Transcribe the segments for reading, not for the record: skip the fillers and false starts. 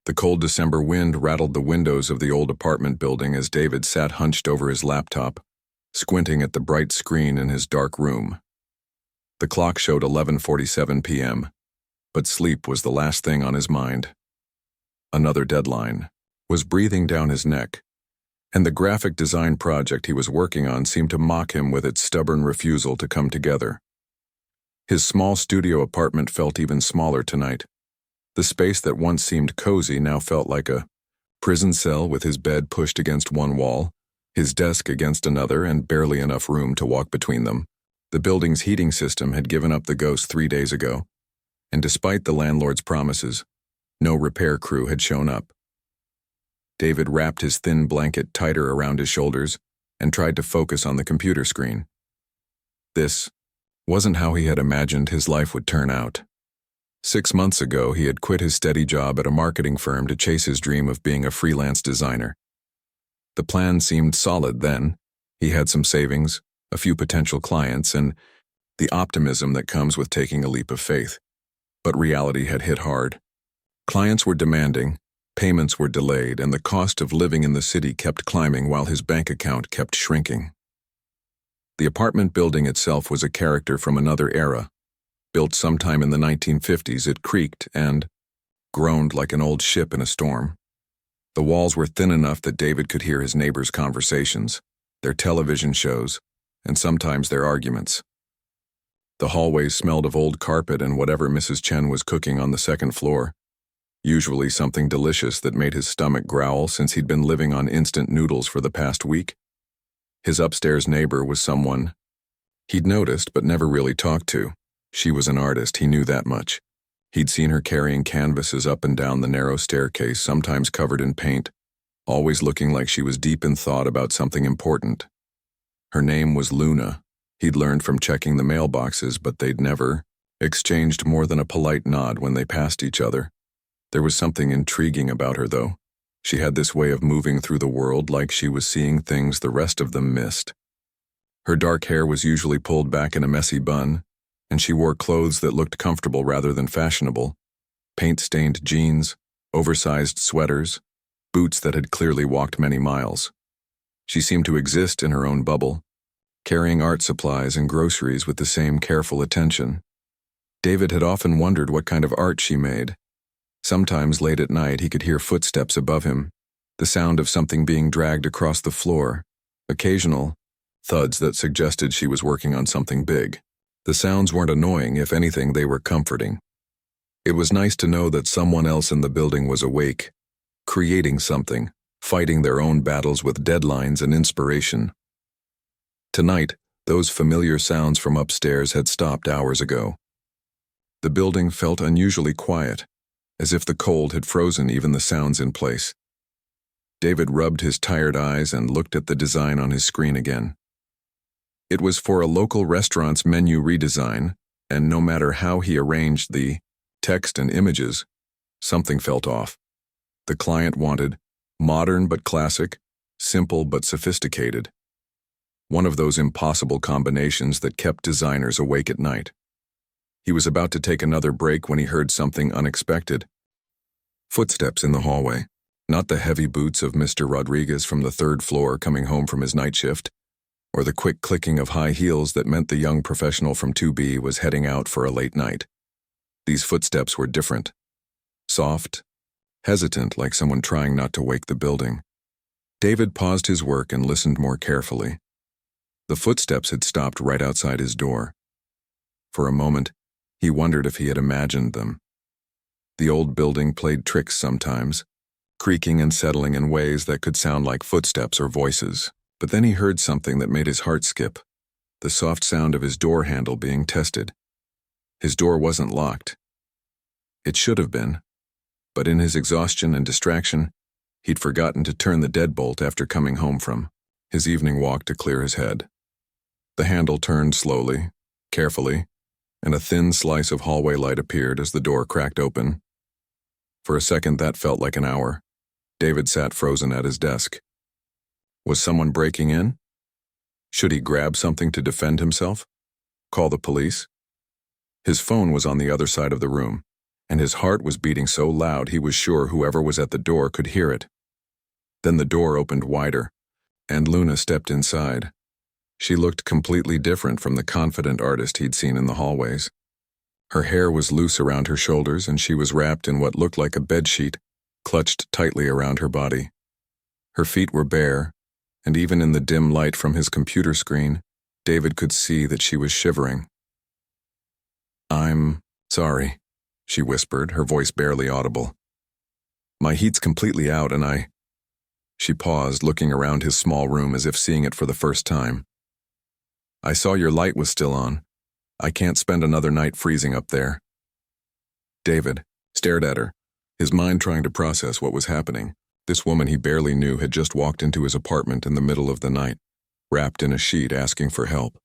The cold December wind rattled the windows of the old apartment building as David sat hunched over his laptop, squinting at the bright screen in his dark room. The clock showed 11:47 p.m., but sleep was the last thing on his mind. Another deadline was breathing down his neck, and the graphic design project he was working on seemed to mock him with its stubborn refusal to come together. His small studio apartment felt even smaller tonight. The space that once seemed cozy now felt like a prison cell, with his bed pushed against one wall, his desk against another, and barely enough room to walk between them. The building's heating system had given up the ghost 3 days ago, and despite the landlord's promises, no repair crew had shown up. David wrapped his thin blanket tighter around his shoulders and tried to focus on the computer screen. This wasn't how he had imagined his life would turn out. 6 months ago, he had quit his steady job at a marketing firm to chase his dream of being a freelance designer. The plan seemed solid then. He had some savings, a few potential clients, and the optimism that comes with taking a leap of faith. But reality had hit hard. Clients were demanding, payments were delayed, and the cost of living in the city kept climbing while his bank account kept shrinking. The apartment building itself was a character from another era. Built sometime in the 1950s, it creaked and groaned like an old ship in a storm. The walls were thin enough that David could hear his neighbors' conversations, their television shows, and sometimes their arguments. The hallways smelled of old carpet and whatever Mrs. Chen was cooking on the second floor, usually something delicious that made his stomach growl since he'd been living on instant noodles for the past week. His upstairs neighbor was someone he'd noticed but never really talked to. She was an artist, he knew that much. He'd seen her carrying canvases up and down the narrow staircase, sometimes covered in paint, always looking like she was deep in thought about something important. Her name was Luna. He'd learned from checking the mailboxes, but they'd never exchanged more than a polite nod when they passed each other. There was something intriguing about her, though. She had this way of moving through the world like she was seeing things the rest of them missed. Her dark hair was usually pulled back in a messy bun, and she wore clothes that looked comfortable rather than fashionable. Paint-stained jeans, oversized sweaters, boots that had clearly walked many miles. She seemed to exist in her own bubble, carrying art supplies and groceries with the same careful attention. David had often wondered what kind of art she made. Sometimes late at night he could hear footsteps above him, the sound of something being dragged across the floor, occasional thuds that suggested she was working on something big. The sounds weren't annoying, if anything, they were comforting. It was nice to know that someone else in the building was awake, creating something, fighting their own battles with deadlines and inspiration. Tonight, those familiar sounds from upstairs had stopped hours ago. The building felt unusually quiet, as if the cold had frozen even the sounds in place. David rubbed his tired eyes and looked at the design on his screen again. It was for a local restaurant's menu redesign, and no matter how he arranged the text and images, something felt off. The client wanted modern but classic, simple but sophisticated. One of those impossible combinations that kept designers awake at night. He was about to take another break when he heard something unexpected. Footsteps in the hallway, not the heavy boots of Mr. Rodriguez from the 3rd floor coming home from his night shift, or the quick clicking of high heels that meant the young professional from 2B was heading out for a late night. These footsteps were different. Soft, hesitant, like someone trying not to wake the building. David paused his work and listened more carefully. The footsteps had stopped right outside his door. For a moment, he wondered if he had imagined them. The old building played tricks sometimes, creaking and settling in ways that could sound like footsteps or voices. But then he heard something that made his heart skip, the soft sound of his door handle being tested. His door wasn't locked. It should have been, but in his exhaustion and distraction, he'd forgotten to turn the deadbolt after coming home from his evening walk to clear his head. The handle turned slowly, carefully, and a thin slice of hallway light appeared as the door cracked open. For a second, that felt like an hour. David sat frozen at his desk. Was someone breaking in? Should he grab something to defend himself? Call the police? His phone was on the other side of the room. and his heart was beating so loud he was sure whoever was at the door could hear it. Then the door opened wider, and Luna stepped inside. She looked completely different from the confident artist he'd seen in the hallways. Her hair was loose around her shoulders, and she was wrapped in what looked like a bedsheet, clutched tightly around her body. Her feet were bare, and even in the dim light from his computer screen, David could see that she was shivering. "I'm sorry," she whispered, her voice barely audible. "My heat's completely out and She paused, looking around his small room as if seeing it for the first time. "I saw your light was still on. I can't spend another night freezing up there." David stared at her, his mind trying to process what was happening. This woman he barely knew had just walked into his apartment in the middle of the night, wrapped in a sheet asking for help.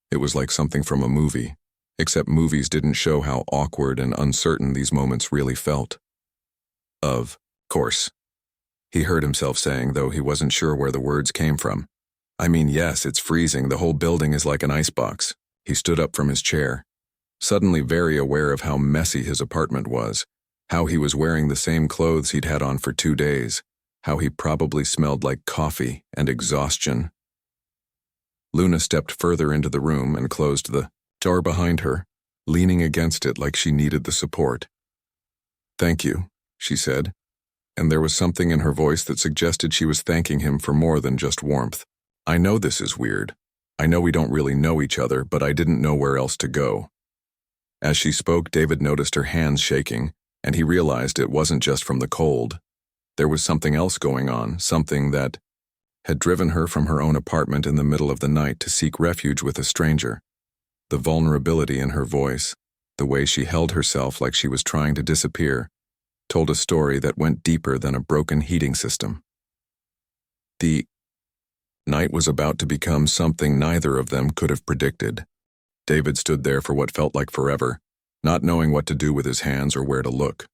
It was like something from a movie, except movies didn't show how awkward and uncertain these moments really felt. "Of course," he heard himself saying, though he wasn't sure where the words came from. "I mean, yes, it's freezing. The whole building is like an icebox." He stood up from his chair, suddenly very aware of how messy his apartment was, how he was wearing the same clothes he'd had on for 2 days, how he probably smelled like coffee and exhaustion. Luna stepped further into the room and closed the door behind her, leaning against it like she needed the support. "Thank you," she said, and there was something in her voice that suggested she was thanking him for more than just warmth. "I know this is weird. I know we don't really know each other, but I didn't know where else to go." As she spoke, David noticed her hands shaking, and he realized it wasn't just from the cold. There was something else going on, something that had driven her from her own apartment in the middle of the night to seek refuge with a stranger. The vulnerability in her voice, the way she held herself like she was trying to disappear, told a story that went deeper than a broken heating system. The night was about to become something neither of them could have predicted. David stood there for what felt like forever, not knowing what to do with his hands or where to look.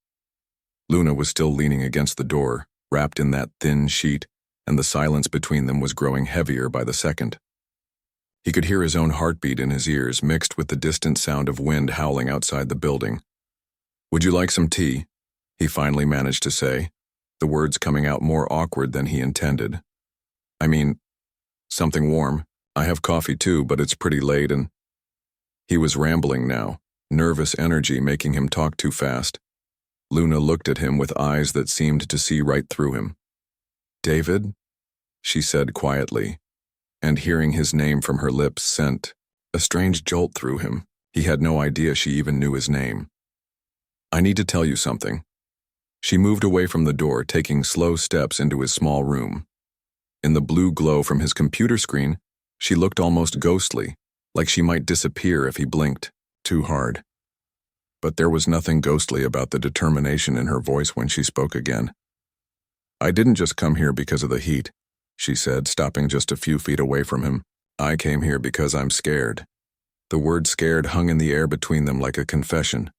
Luna was still leaning against the door, wrapped in that thin sheet, and the silence between them was growing heavier by the second. He could hear his own heartbeat in his ears, mixed with the distant sound of wind howling outside the building. "Would you like some tea?" he finally managed to say, the words coming out more awkward than he intended. "I mean, something warm. I have coffee too, but it's pretty late and—" He was rambling now, nervous energy making him talk too fast. Luna looked at him with eyes that seemed to see right through him. "David?" she said quietly, and hearing his name from her lips sent a strange jolt through him. He had no idea she even knew his name. "I need to tell you something." She moved away from the door, taking slow steps into his small room. In the blue glow from his computer screen, she looked almost ghostly, like she might disappear if he blinked too hard. But there was nothing ghostly about the determination in her voice when she spoke again. "I didn't just come here because of the heat," she said, stopping just a few feet away from him. "I came here because I'm scared." The word scared hung in the air between them like a confession.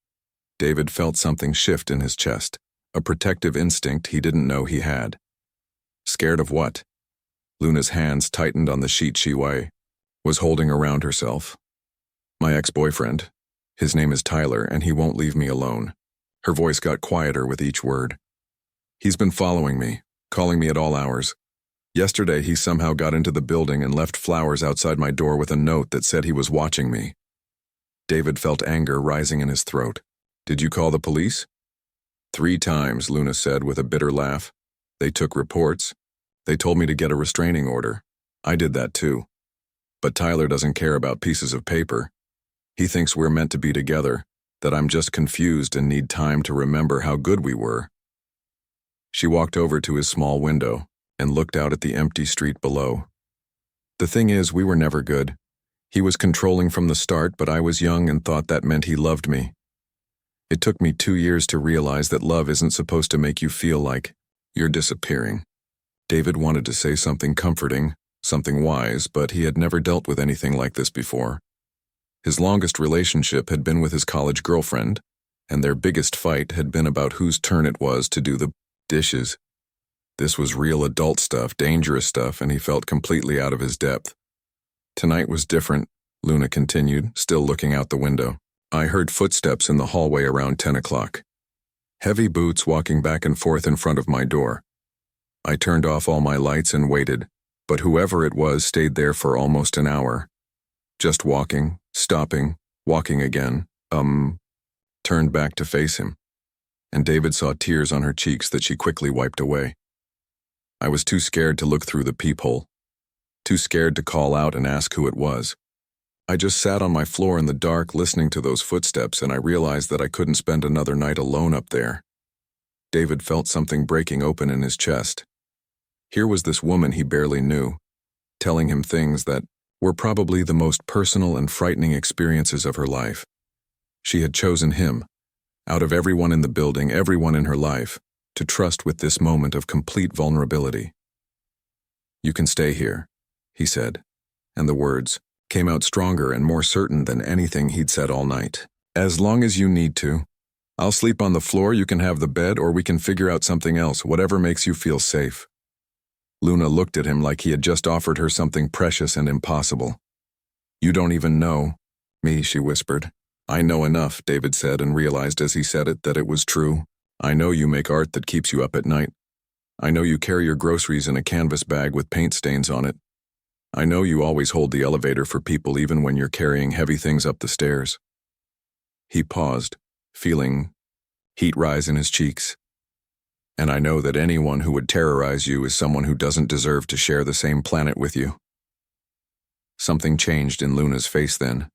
David felt something shift in his chest, a protective instinct he didn't know he had. Scared of what? Luna's hands tightened on the sheet she was holding around herself. "My ex-boyfriend. His name is Tyler, and he won't leave me alone." Her voice got quieter with each word. "He's been following me, calling me at all hours. Yesterday he somehow got into the building and left flowers outside my door with a note that said he was watching me." David felt anger rising in his throat. "Did you call the police?" "3 times, Luna said with a bitter laugh. "They took reports. They told me to get a restraining order. I did that too. But Tyler doesn't care about pieces of paper. He thinks we're meant to be together, that I'm just confused and need time to remember how good we were." She walked over to his small window and looked out at the empty street below. "The thing is, we were never good. He was controlling from the start, but I was young and thought that meant he loved me. It took me 2 years to realize that love isn't supposed to make you feel like you're disappearing." David wanted to say something comforting, something wise, but he had never dealt with anything like this before. His longest relationship had been with his college girlfriend, and their biggest fight had been about whose turn it was to do the dishes. This was real adult stuff, dangerous stuff, and he felt completely out of his depth. "Tonight was different," Luna continued, still looking out the window. "I heard footsteps in the hallway around 10 o'clock. Heavy boots walking back and forth in front of my door. I turned off all my lights and waited, but whoever it was stayed there for almost an hour. Just walking, stopping, walking again, turned back to face him. And David saw tears on her cheeks that she quickly wiped away. I was too scared to look through the peephole, too scared to call out and ask who it was. I just sat on my floor in the dark listening to those footsteps, and I realized that I couldn't spend another night alone up there. David felt something breaking open in his chest. Here was this woman he barely knew, telling him things that were probably the most personal and frightening experiences of her life. She had chosen him, out of everyone in the building, everyone in her life, to trust with this moment of complete vulnerability. "You can stay here," he said, and the words came out stronger and more certain than anything he'd said all night. "As long as you need to. I'll sleep on the floor, you can have the bed, or we can figure out something else, whatever makes you feel safe." Luna looked at him like he had just offered her something precious and impossible. "You don't even know me," she whispered. "I know enough," David said, and realized as he said it that it was true. "I know you make art that keeps you up at night. I know you carry your groceries in a canvas bag with paint stains on it. I know you always hold the elevator for people even when you're carrying heavy things up the stairs." He paused, feeling heat rise in his cheeks. "And I know that anyone who would terrorize you is someone who doesn't deserve to share the same planet with you." Something changed in Luna's face then.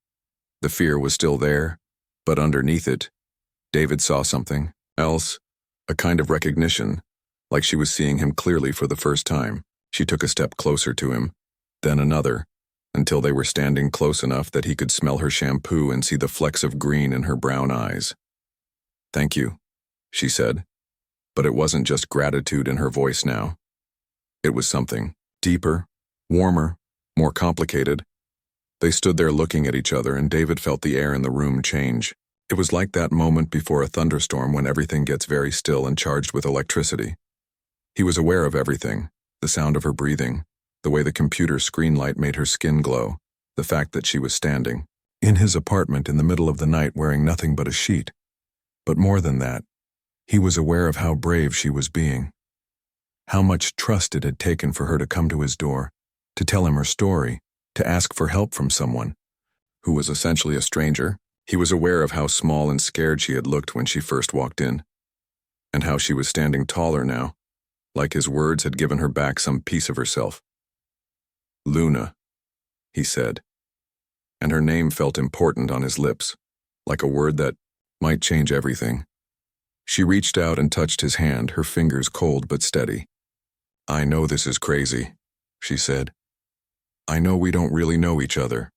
The fear was still there, but underneath it, David saw something else, a kind of recognition, like she was seeing him clearly for the first time. She took a step closer to him, then another, until they were standing close enough that he could smell her shampoo and see the flecks of green in her brown eyes. "Thank you," she said, but it wasn't just gratitude in her voice now. It was something deeper, warmer, more complicated. They stood there looking at each other, and David felt the air in the room change. It was like that moment before a thunderstorm when everything gets very still and charged with electricity. He was aware of everything, the sound of her breathing, the way the computer screen light made her skin glow, the fact that she was standing in his apartment in the middle of the night wearing nothing but a sheet. But more than that, he was aware of how brave she was being, how much trust it had taken for her to come to his door, to tell him her story, to ask for help from someone who was essentially a stranger. He was aware of how small and scared she had looked when she first walked in, and how she was standing taller now, like his words had given her back some piece of herself. "Luna," he said, and her name felt important on his lips, like a word that might change everything. She reached out and touched his hand, her fingers cold but steady. "I know this is crazy," she said. "I know we don't really know each other.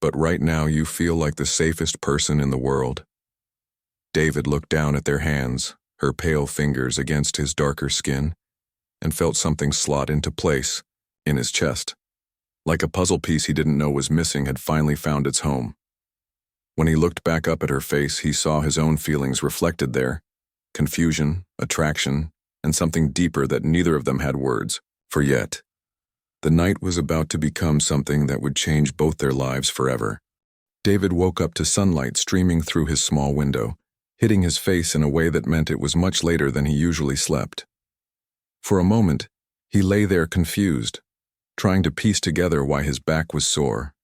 But right now you feel like the safest person in the world." David looked down at their hands, her pale fingers against his darker skin, and felt something slot into place, in his chest. Like a puzzle piece he didn't know was missing had finally found its home. When he looked back up at her face, he saw his own feelings reflected there, confusion, attraction, and something deeper that neither of them had words for yet. The night was about to become something that would change both their lives forever. David woke up to sunlight streaming through his small window, hitting his face in a way that meant it was much later than he usually slept. For a moment, he lay there confused, trying to piece together why his back was sore,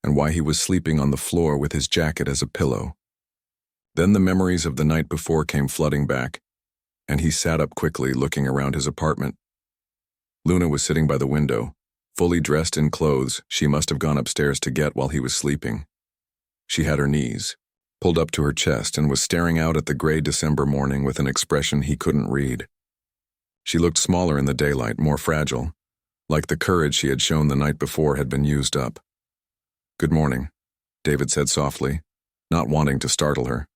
and why he was sleeping on the floor with his jacket as a pillow. Then the memories of the night before came flooding back, and he sat up quickly, looking around his apartment. Luna was sitting by the window, fully dressed in clothes she must have gone upstairs to get while he was sleeping. She had her knees pulled up to her chest and was staring out at the gray December morning with an expression he couldn't read. She looked smaller in the daylight, more fragile, like the courage she had shown the night before had been used up. "Good morning," David said softly, not wanting to startle her.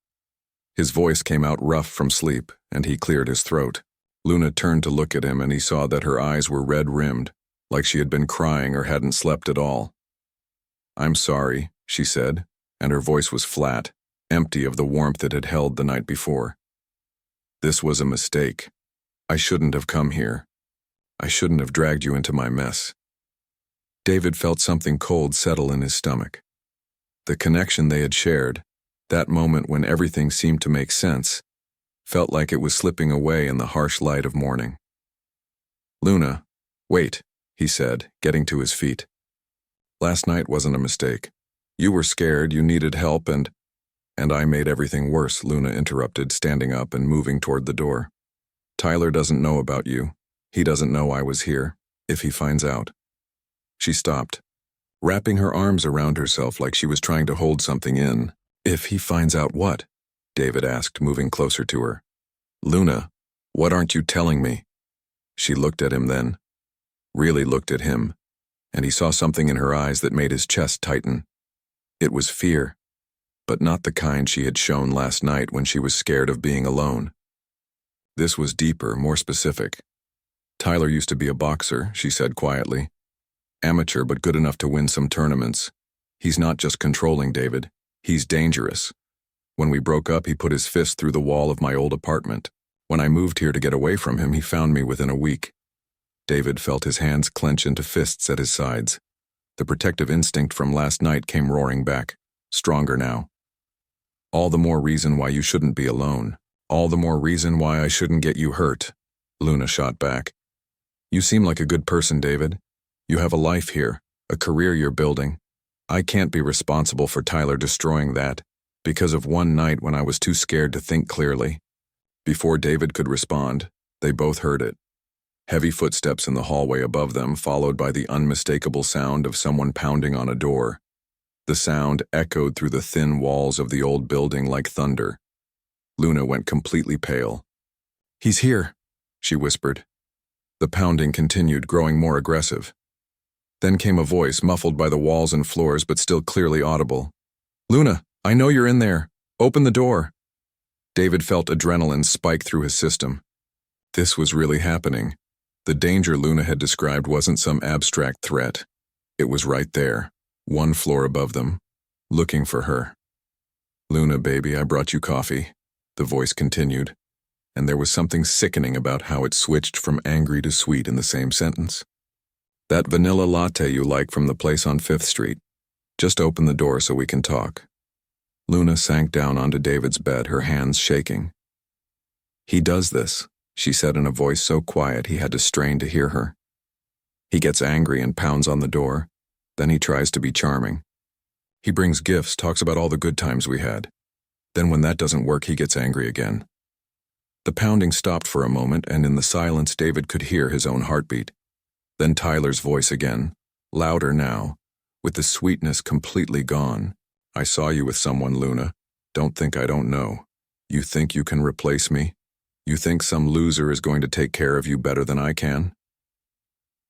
His voice came out rough from sleep, and he cleared his throat. Luna turned to look at him, and he saw that her eyes were red-rimmed, like she had been crying or hadn't slept at all. "I'm sorry," she said, and her voice was flat, empty of the warmth it had held the night before. "This was a mistake. I shouldn't have come here. I shouldn't have dragged you into my mess." David felt something cold settle in his stomach. The connection they had shared, that moment when everything seemed to make sense, felt like it was slipping away in the harsh light of morning. "Luna, wait," he said, getting to his feet. "Last night wasn't a mistake. You were scared, you needed help, and I made everything worse," Luna interrupted, standing up and moving toward the door. "Tyler doesn't know about you. He doesn't know I was here, if he finds out." She stopped, wrapping her arms around herself like she was trying to hold something in. "If he finds out what?" David asked, moving closer to her. "Luna, what aren't you telling me?" She looked at him then, really looked at him, and he saw something in her eyes that made his chest tighten. It was fear, but not the kind she had shown last night when she was scared of being alone. This was deeper, more specific. "Tyler used to be a boxer," she said quietly. "Amateur, but good enough to win some tournaments. He's not just controlling, David. He's dangerous. When we broke up, he put his fist through the wall of my old apartment. When I moved here to get away from him, he found me within a week." David felt his hands clench into fists at his sides. The protective instinct from last night came roaring back, stronger now. "All the more reason why you shouldn't be alone. All the more reason why I shouldn't get you hurt," Luna shot back. "You seem like a good person, David. You have a life here, a career you're building. I can't be responsible for Tyler destroying that, because of one night when I was too scared to think clearly." Before David could respond, they both heard it. Heavy footsteps in the hallway above them, followed by the unmistakable sound of someone pounding on a door. The sound echoed through the thin walls of the old building like thunder. Luna went completely pale. "He's here," she whispered. The pounding continued, growing more aggressive. Then came a voice, muffled by the walls and floors but still clearly audible. "Luna, I know you're in there. Open the door." David felt adrenaline spike through his system. This was really happening. The danger Luna had described wasn't some abstract threat. It was right there, one floor above them, looking for her. "Luna, baby, I brought you coffee," the voice continued, and there was something sickening about how it switched from angry to sweet in the same sentence. "That vanilla latte you like from the place on 5th Street. Just open the door so we can talk." Luna sank down onto David's bed, her hands shaking. "He does this," she said in a voice so quiet he had to strain to hear her. "He gets angry and pounds on the door. Then he tries to be charming. He brings gifts, talks about all the good times we had. Then when that doesn't work, he gets angry again." The pounding stopped for a moment, and in the silence David could hear his own heartbeat. Then Tyler's voice again, louder now, with the sweetness completely gone. "I saw you with someone, Luna. Don't think I don't know. You think you can replace me? You think some loser is going to take care of you better than I can?"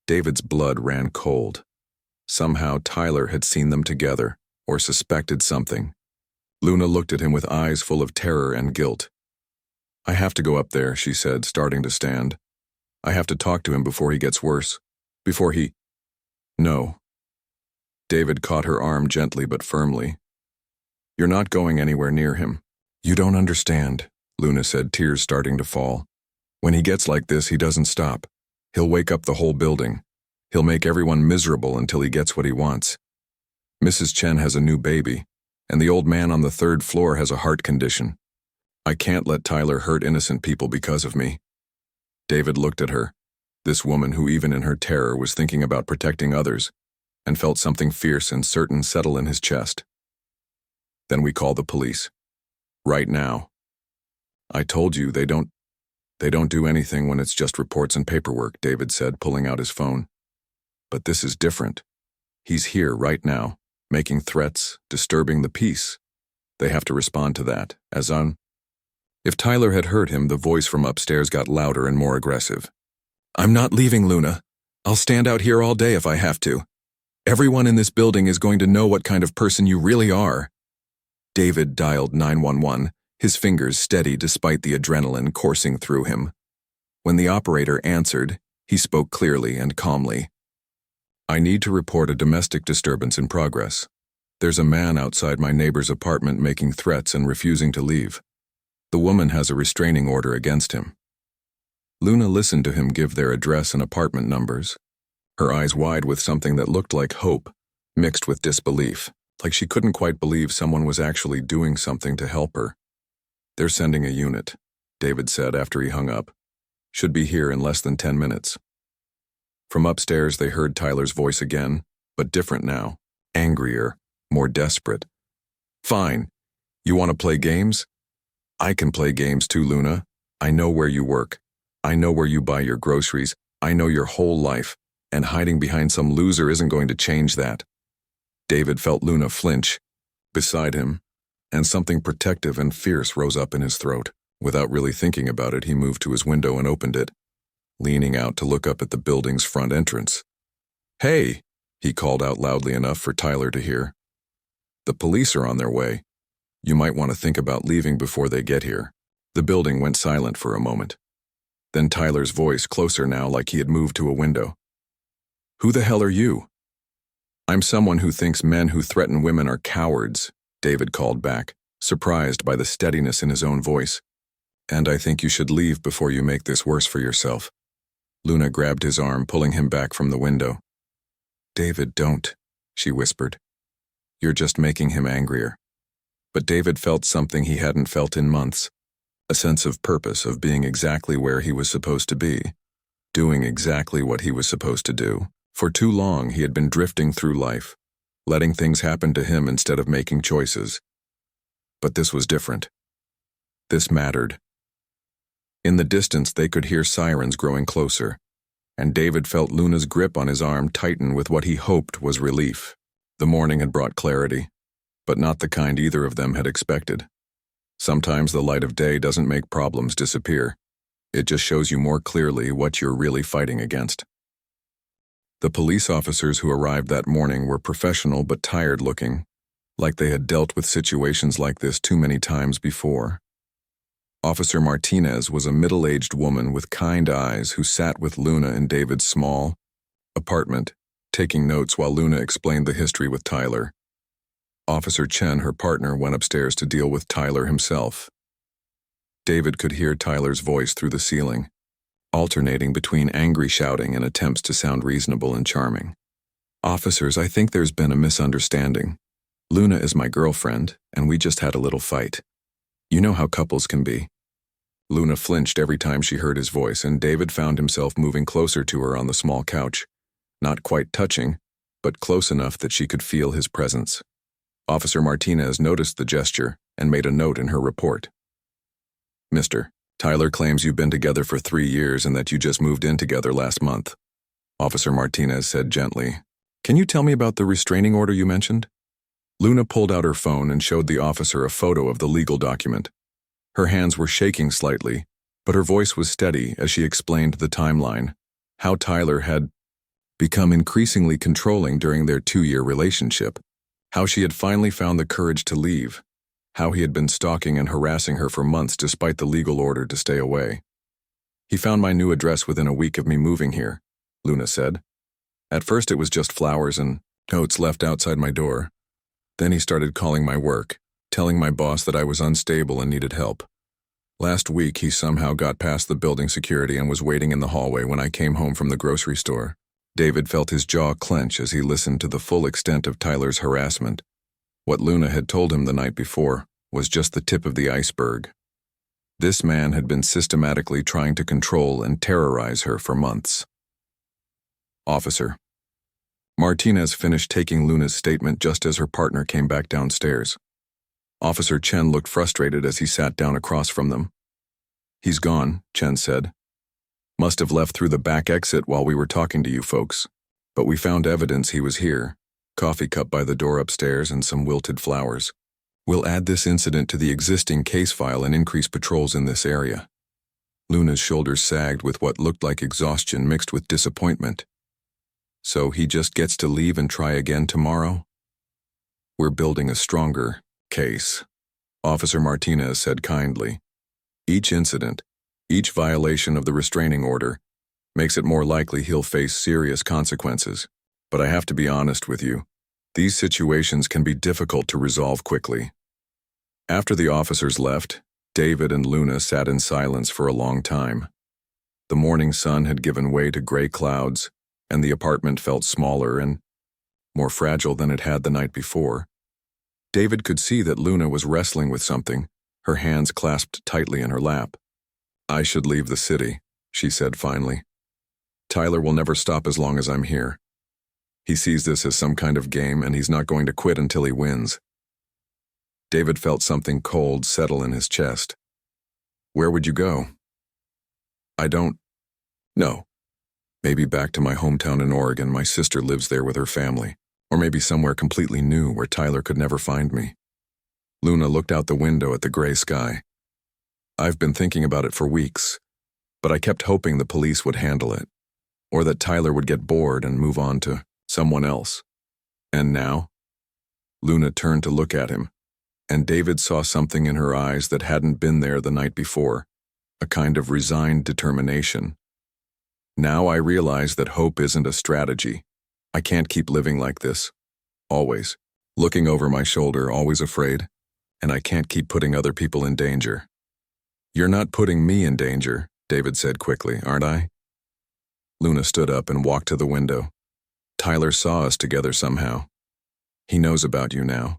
David's blood ran cold. Somehow Tyler had seen them together, or suspected something. Luna looked at him with eyes full of terror and guilt. "I have to go up there," she said, starting to stand. "I have to talk to him before he gets worse. Before he—" "No." David caught her arm gently but firmly. "You're not going anywhere near him." "You don't understand," Luna said, tears starting to fall. "When he gets like this, he doesn't stop. He'll wake up the whole building. He'll make everyone miserable until he gets what he wants. Mrs. Chen has a new baby, and the old man on the 3rd floor has a heart condition. I can't let Tyler hurt innocent people because of me." David looked at her, this woman who even in her terror was thinking about protecting others, and felt something fierce and certain settle in his chest. "Then we call the police. Right now. I told you they don't do anything when it's just reports and paperwork," David said, pulling out his phone. "But this is different. He's here right now, making threats, disturbing the peace. They have to respond to that, as on." If Tyler had heard him, the voice from upstairs got louder and more aggressive. "I'm not leaving, Luna. I'll stand out here all day if I have to. Everyone in this building is going to know what kind of person you really are." David dialed 911, his fingers steady despite the adrenaline coursing through him. When the operator answered, he spoke clearly and calmly. "I need to report a domestic disturbance in progress. There's a man outside my neighbor's apartment making threats and refusing to leave. The woman has a restraining order against him." Luna listened to him give their address and apartment numbers, her eyes wide with something that looked like hope, mixed with disbelief, like she couldn't quite believe someone was actually doing something to help her. "They're sending a unit. David said after he hung up. "Should be here in less than 10 minutes." From upstairs they heard Tyler's voice again, but different now, angrier, more desperate. "Fine. You want to play games? I can play games too, Luna. I know where you work. I know where you buy your groceries. I know your whole life, and hiding behind some loser isn't going to change that." David felt Luna flinch beside him, and something protective and fierce rose up in his throat. Without really thinking about it, he moved to his window and opened it, leaning out to look up at the building's front entrance. "Hey," he called out loudly enough for Tyler to hear. "The police are on their way. You might want to think about leaving before they get here." The building went silent for a moment. Then Tyler's voice, closer now like he had moved to a window. "Who the hell are you?" "I'm someone who thinks men who threaten women are cowards," David called back, surprised by the steadiness in his own voice. "And I think you should leave before you make this worse for yourself." Luna grabbed his arm, pulling him back from the window. "David, don't," she whispered. "You're just making him angrier." But David felt something he hadn't felt in months, a sense of purpose, of being exactly where he was supposed to be, doing exactly what he was supposed to do. For too long he had been drifting through life, letting things happen to him instead of making choices. But this was different. This mattered. In the distance they could hear sirens growing closer, and David felt Luna's grip on his arm tighten with what he hoped was relief. The morning had brought clarity, but not the kind either of them had expected. Sometimes the light of day doesn't make problems disappear. It just shows you more clearly what you're really fighting against. The police officers who arrived that morning were professional but tired-looking, like they had dealt with situations like this too many times before. Officer Martinez was a middle-aged woman with kind eyes who sat with Luna in David's small apartment, taking notes while Luna explained the history with Tyler. Officer Chen, her partner, went upstairs to deal with Tyler himself. David could hear Tyler's voice through the ceiling, alternating between angry shouting and attempts to sound reasonable and charming. "Officers, I think there's been a misunderstanding. Luna is my girlfriend, and we just had a little fight. You know how couples can be." Luna flinched every time she heard his voice, and David found himself moving closer to her on the small couch, not quite touching, but close enough that she could feel his presence. Officer Martinez noticed the gesture and made a note in her report. "Mr. Tyler claims you've been together for 3 years and that you just moved in together last month," Officer Martinez said gently. "Can you tell me about the restraining order you mentioned?" Luna pulled out her phone and showed the officer a photo of the legal document. Her hands were shaking slightly, but her voice was steady as she explained the timeline, how Tyler had become increasingly controlling during their 2-year relationship, how she had finally found the courage to leave, how he had been stalking and harassing her for months despite the legal order to stay away. "He found my new address within a week of me moving here," Luna said. "At first it was just flowers and notes left outside my door. Then he started calling my work, telling my boss that I was unstable and needed help. Last week he somehow got past the building security and was waiting in the hallway when I came home from the grocery store." David felt his jaw clench as he listened to the full extent of Tyler's harassment. What Luna had told him the night before was just the tip of the iceberg. This man had been systematically trying to control and terrorize her for months. "Officer." Martinez finished taking Luna's statement just as her partner came back downstairs. Officer Chen looked frustrated as he sat down across from them. "He's gone," Chen said. "Must have left through the back exit while we were talking to you folks. But we found evidence he was here, coffee cup by the door upstairs and some wilted flowers. We'll add this incident to the existing case file and increase patrols in this area." Luna's shoulders sagged with what looked like exhaustion mixed with disappointment. "So he just gets to leave and try again tomorrow?" "We're building a stronger case," Officer Martinez said kindly. "Each incident, each violation of the restraining order, makes it more likely he'll face serious consequences. But I have to be honest with you, these situations can be difficult to resolve quickly." After the officers left, David and Luna sat in silence for a long time. The morning sun had given way to gray clouds, and the apartment felt smaller and more fragile than it had the night before. David could see that Luna was wrestling with something, her hands clasped tightly in her lap. I should leave the city, she said finally. Tyler will never stop as long as I'm here. He sees this as some kind of game, and he's not going to quit until he wins. David felt something cold settle in his chest. Where would you go? I don't know. Maybe back to my hometown in Oregon. My sister lives there with her family. Or maybe somewhere completely new where Tyler could never find me. Luna looked out the window at the gray sky. I've been thinking about it for weeks, but I kept hoping the police would handle it, or that Tyler would get bored and move on to someone else. And now? Luna turned to look at him, and David saw something in her eyes that hadn't been there the night before, a kind of resigned determination. Now I realize that hope isn't a strategy. I can't keep living like this. Always. Looking over my shoulder, always afraid. And I can't keep putting other people in danger. You're not putting me in danger, David said quickly, aren't I? Luna stood up and walked to the window. Tyler saw us together somehow. He knows about you now.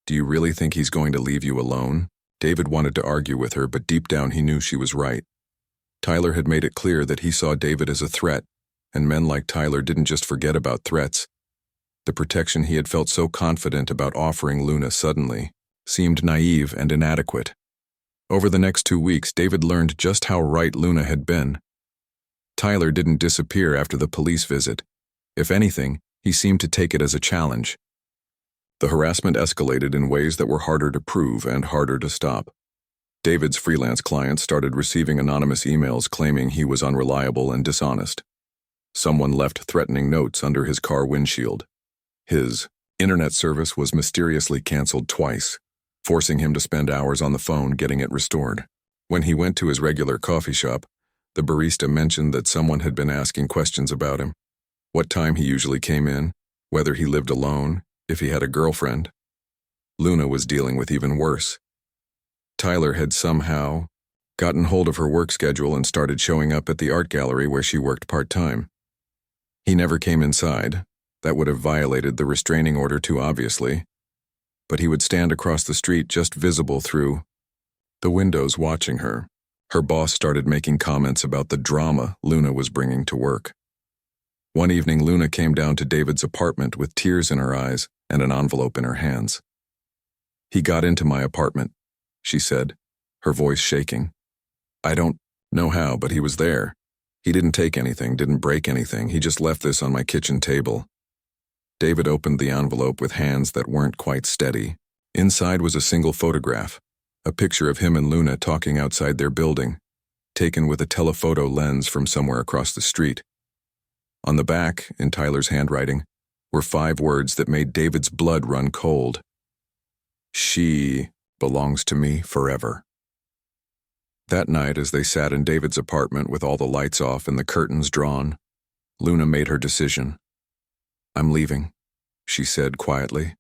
Do you really think he's going to leave you alone? David wanted to argue with her, but deep down he knew she was right. Tyler had made it clear that he saw David as a threat, and men like Tyler didn't just forget about threats. The protection he had felt so confident about offering Luna suddenly seemed naive and inadequate. Over the next 2 weeks, David learned just how right Luna had been. Tyler didn't disappear after the police visit. If anything, he seemed to take it as a challenge. The harassment escalated in ways that were harder to prove and harder to stop. David's freelance clients started receiving anonymous emails claiming he was unreliable and dishonest. Someone left threatening notes under his car windshield. His internet service was mysteriously canceled twice, forcing him to spend hours on the phone getting it restored. When he went to his regular coffee shop, the barista mentioned that someone had been asking questions about him. What time he usually came in, whether he lived alone, if he had a girlfriend. Luna was dealing with even worse. Tyler had somehow gotten hold of her work schedule and started showing up at the art gallery where she worked part-time. He never came inside. That would have violated the restraining order too obviously. But he would stand across the street just visible through the windows watching her. Her boss started making comments about the drama Luna was bringing to work. One evening, Luna came down to David's apartment with tears in her eyes and an envelope in her hands. He got into my apartment, she said, her voice shaking. I don't know how, but he was there. He didn't take anything, didn't break anything. He just left this on my kitchen table. David opened the envelope with hands that weren't quite steady. Inside was a single photograph, a picture of him and Luna talking outside their building, taken with a telephoto lens from somewhere across the street. On the back, in Tyler's handwriting, were 5 words that made David's blood run cold. She belongs to me forever. That night, as they sat in David's apartment with all the lights off and the curtains drawn, Luna made her decision. I'm leaving, she said quietly.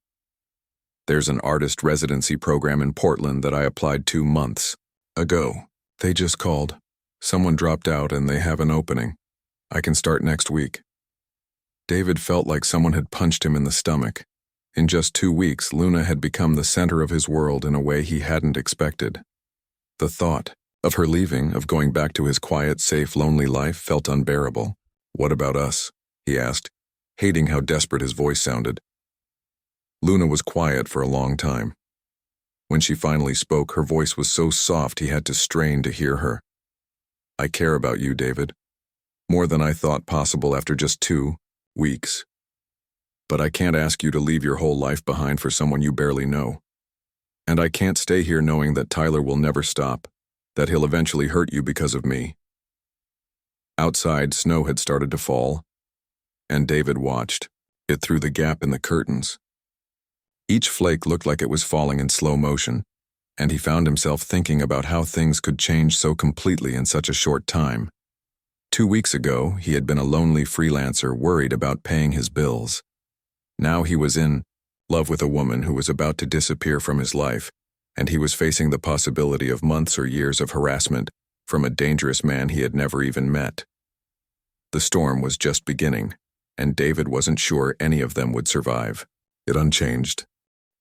There's an artist residency program in Portland that I applied 2 months ago. They just called. Someone dropped out and they have an opening. I can start next week. David felt like someone had punched him in the stomach. In just 2 weeks, Luna had become the center of his world in a way he hadn't expected. The thought of her leaving, of going back to his quiet, safe, lonely life, felt unbearable. What about us? He asked, hating how desperate his voice sounded. Luna was quiet for a long time. When she finally spoke, her voice was so soft he had to strain to hear her. I care about you, David. More than I thought possible after just 2 weeks. But I can't ask you to leave your whole life behind for someone you barely know. And I can't stay here knowing that Tyler will never stop, that he'll eventually hurt you because of me. Outside, snow had started to fall, and David watched it through the gap in the curtains. Each flake looked like it was falling in slow motion, and he found himself thinking about how things could change so completely in such a short time. 2 weeks ago, he had been a lonely freelancer worried about paying his bills. Now he was in love with a woman who was about to disappear from his life, and he was facing the possibility of months or years of harassment from a dangerous man he had never even met. The storm was just beginning, and David wasn't sure any of them would survive. It unchanged.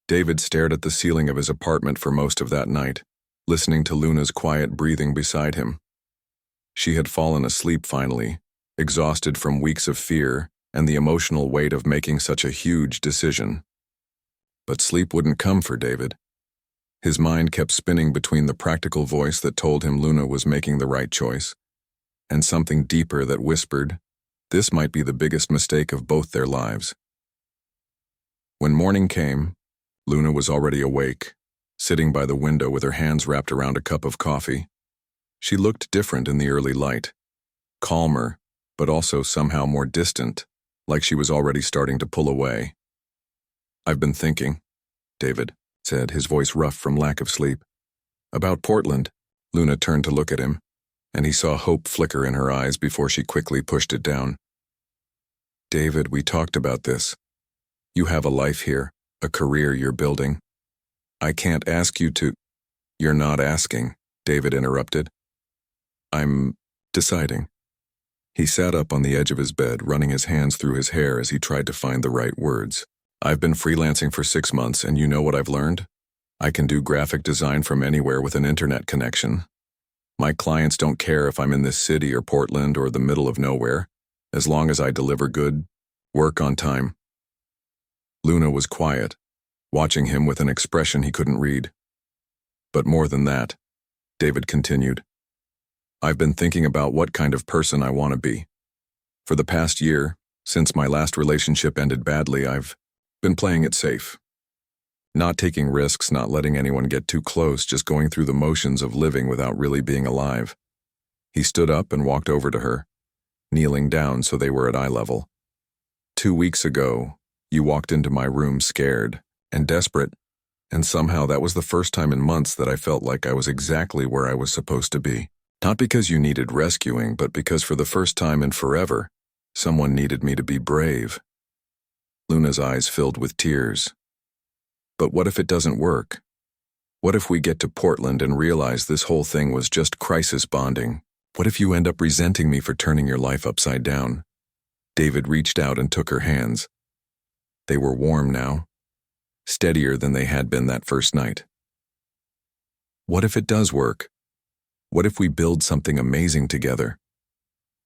David stared at the ceiling of his apartment for most of that night, listening to Luna's quiet breathing beside him. She had fallen asleep finally, exhausted from weeks of fear and the emotional weight of making such a huge decision. But sleep wouldn't come for David. His mind kept spinning between the practical voice that told him Luna was making the right choice, and something deeper that whispered, this might be the biggest mistake of both their lives. When morning came, Luna was already awake, sitting by the window with her hands wrapped around a cup of coffee. She looked different in the early light, calmer, but also somehow more distant, like she was already starting to pull away. I've been thinking, David said, his voice rough from lack of sleep. About Portland. Luna turned to look at him, and he saw hope flicker in her eyes before she quickly pushed it down. David, we talked about this. You have a life here, a career you're building. I can't ask you to— You're not asking, David interrupted. I'm deciding. He sat up on the edge of his bed, running his hands through his hair as he tried to find the right words. I've been freelancing for 6 months, and you know what I've learned? I can do graphic design from anywhere with an internet connection. My clients don't care if I'm in this city or Portland or the middle of nowhere, as long as I deliver good work on time. Luna was quiet, watching him with an expression he couldn't read. But more than that, David continued, I've been thinking about what kind of person I want to be. For the past year, since my last relationship ended badly, I've been playing it safe. Not taking risks, not letting anyone get too close, just going through the motions of living without really being alive. He stood up and walked over to her, kneeling down so they were at eye level. 2 weeks ago, you walked into my room scared and desperate, and somehow that was the first time in months that I felt like I was exactly where I was supposed to be. Not because you needed rescuing, but because for the first time in forever, someone needed me to be brave. Luna's eyes filled with tears. But what if it doesn't work? What if we get to Portland and realize this whole thing was just crisis bonding? What if you end up resenting me for turning your life upside down? David reached out and took her hands. They were warm now, steadier than they had been that first night. What if it does work? What if we build something amazing together?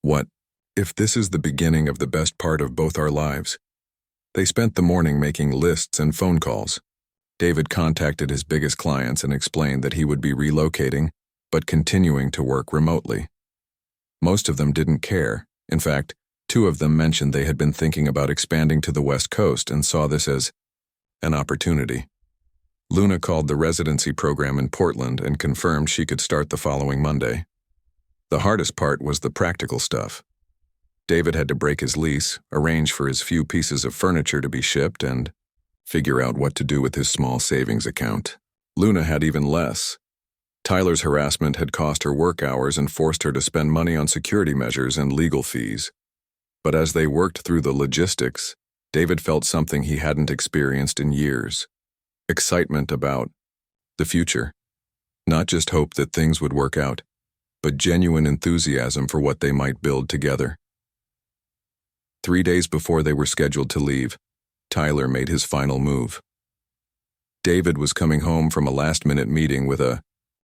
What if this is the beginning of the best part of both our lives? They spent the morning making lists and phone calls. David contacted his biggest clients and explained that he would be relocating, but continuing to work remotely. Most of them didn't care. In fact, 2 of them mentioned they had been thinking about expanding to the West Coast and saw this as an opportunity. Luna called the residency program in Portland and confirmed she could start the following Monday. The hardest part was the practical stuff. David had to break his lease, arrange for his few pieces of furniture to be shipped, and figure out what to do with his small savings account. Luna had even less. Tyler's harassment had cost her work hours and forced her to spend money on security measures and legal fees. But as they worked through the logistics, David felt something he hadn't experienced in years. Excitement about the future. Not just hope that things would work out, but genuine enthusiasm for what they might build together. 3 days before they were scheduled to leave, Tyler made his final move. David was coming home from a last-minute meeting with a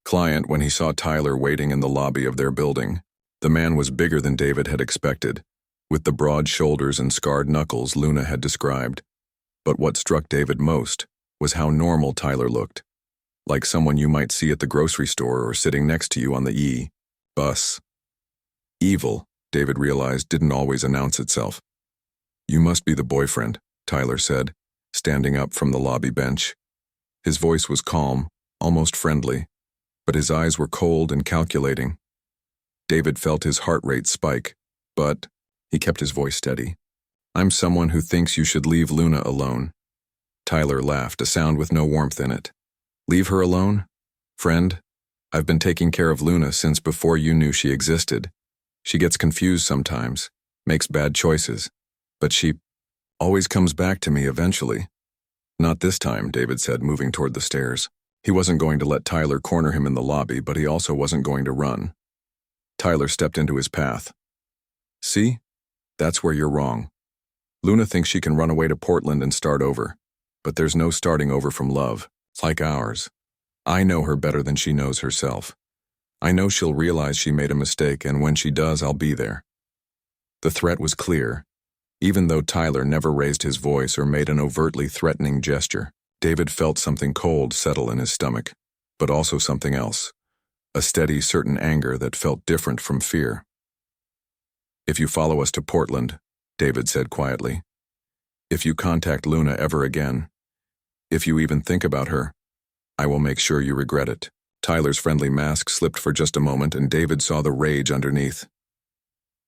client when he saw Tyler waiting in the lobby of their building. The man was bigger than David had expected, with the broad shoulders and scarred knuckles Luna had described. But what struck David most was how normal Tyler looked, like someone you might see at the grocery store or sitting next to you on the bus. Evil, David realized, didn't always announce itself. You must be the boyfriend, Tyler said, standing up from the lobby bench. His voice was calm, almost friendly, but his eyes were cold and calculating. David felt his heart rate spike, but he kept his voice steady. I'm someone who thinks you should leave Luna alone. Tyler laughed, a sound with no warmth in it. Leave her alone? Friend, I've been taking care of Luna since before you knew she existed. She gets confused sometimes, makes bad choices, but she always comes back to me eventually. Not this time, David said, moving toward the stairs. He wasn't going to let Tyler corner him in the lobby, but he also wasn't going to run. Tyler stepped into his path. See? That's where you're wrong. Luna thinks she can run away to Portland and start over, but there's no starting over from love. It's like ours. I know her better than she knows herself. I know she'll realize she made a mistake, and when she does, I'll be there." The threat was clear. Even though Tyler never raised his voice or made an overtly threatening gesture, David felt something cold settle in his stomach, but also something else, a steady, certain anger that felt different from fear. "If you follow us to Portland," David said quietly, "if you contact Luna ever again, if you even think about her, I will make sure you regret it." Tyler's friendly mask slipped for just a moment, and David saw the rage underneath.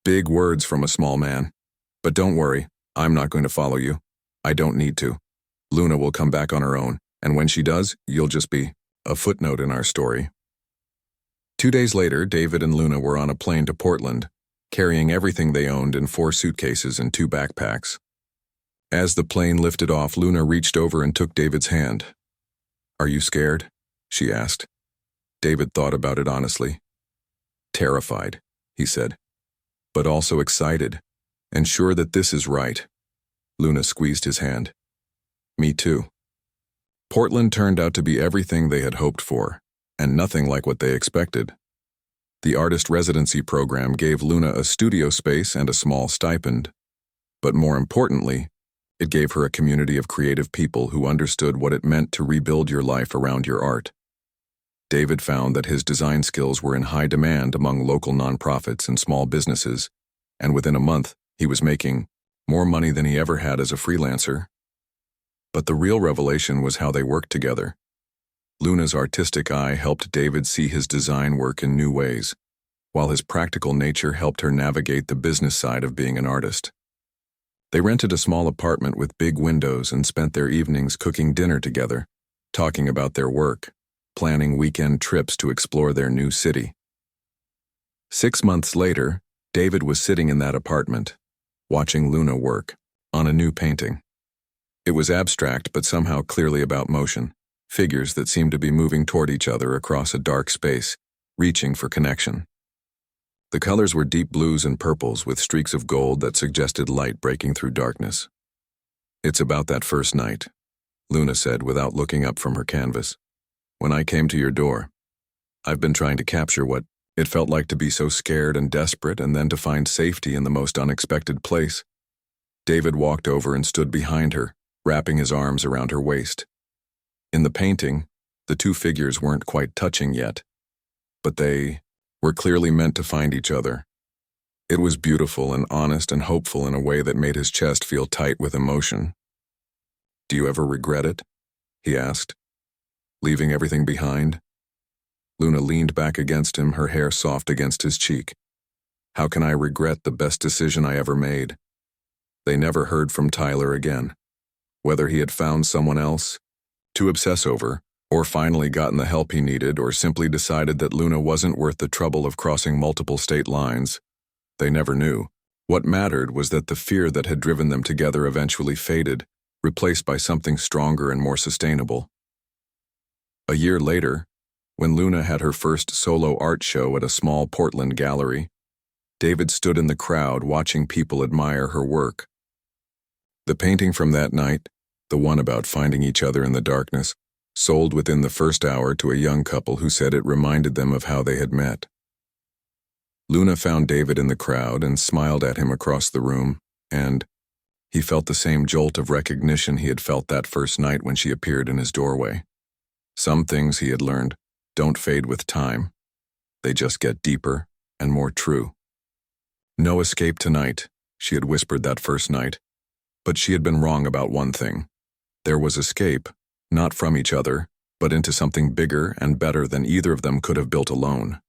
Big words from a small man. "But don't worry, I'm not going to follow you. I don't need to. Luna will come back on her own, and when she does, you'll just be a footnote in our story." 2 days later, David and Luna were on a plane to Portland, carrying everything they owned in 4 suitcases and 2 backpacks. As the plane lifted off, Luna reached over and took David's hand. "Are you scared?" she asked. David thought about it honestly. "Terrified," he said, "but also excited, and sure that this is right." Luna squeezed his hand. "Me too." Portland turned out to be everything they had hoped for, and nothing like what they expected. The artist residency program gave Luna a studio space and a small stipend, but more importantly, it gave her a community of creative people who understood what it meant to rebuild your life around your art. David found that his design skills were in high demand among local nonprofits and small businesses, and within a month, he was making more money than he ever had as a freelancer. But the real revelation was how they worked together. Luna's artistic eye helped David see his design work in new ways, while his practical nature helped her navigate the business side of being an artist. They rented a small apartment with big windows and spent their evenings cooking dinner together, talking about their work, planning weekend trips to explore their new city. 6 months later, David was sitting in that apartment, watching Luna work on a new painting. It was abstract, but somehow clearly about motion, figures that seemed to be moving toward each other across a dark space, reaching for connection. The colors were deep blues and purples with streaks of gold that suggested light breaking through darkness. "It's about that first night," Luna said without looking up from her canvas. "When I came to your door, I've been trying to capture what it felt like to be so scared and desperate and then to find safety in the most unexpected place." David walked over and stood behind her, wrapping his arms around her waist. In the painting, the 2 figures weren't quite touching yet, but they were clearly meant to find each other. It was beautiful and honest and hopeful in a way that made his chest feel tight with emotion. "Do you ever regret it?" he asked. "Leaving everything behind?" Luna leaned back against him, her hair soft against his cheek. "How can I regret the best decision I ever made?" They never heard from Tyler again. Whether he had found someone else to obsess over, or finally gotten the help he needed, or simply decided that Luna wasn't worth the trouble of crossing multiple state lines, they never knew. What mattered was that the fear that had driven them together eventually faded, replaced by something stronger and more sustainable. A year later, when Luna had her first solo art show at a small Portland gallery, David stood in the crowd watching people admire her work. The painting from that night, the one about finding each other in the darkness, sold within the first hour to a young couple who said it reminded them of how they had met. Luna found David in the crowd and smiled at him across the room, and he felt the same jolt of recognition he had felt that first night when she appeared in his doorway. Some things, he had learned, don't fade with time. They just get deeper and more true. "No escape tonight," she had whispered that first night. But she had been wrong about one thing. There was escape, not from each other, but into something bigger and better than either of them could have built alone.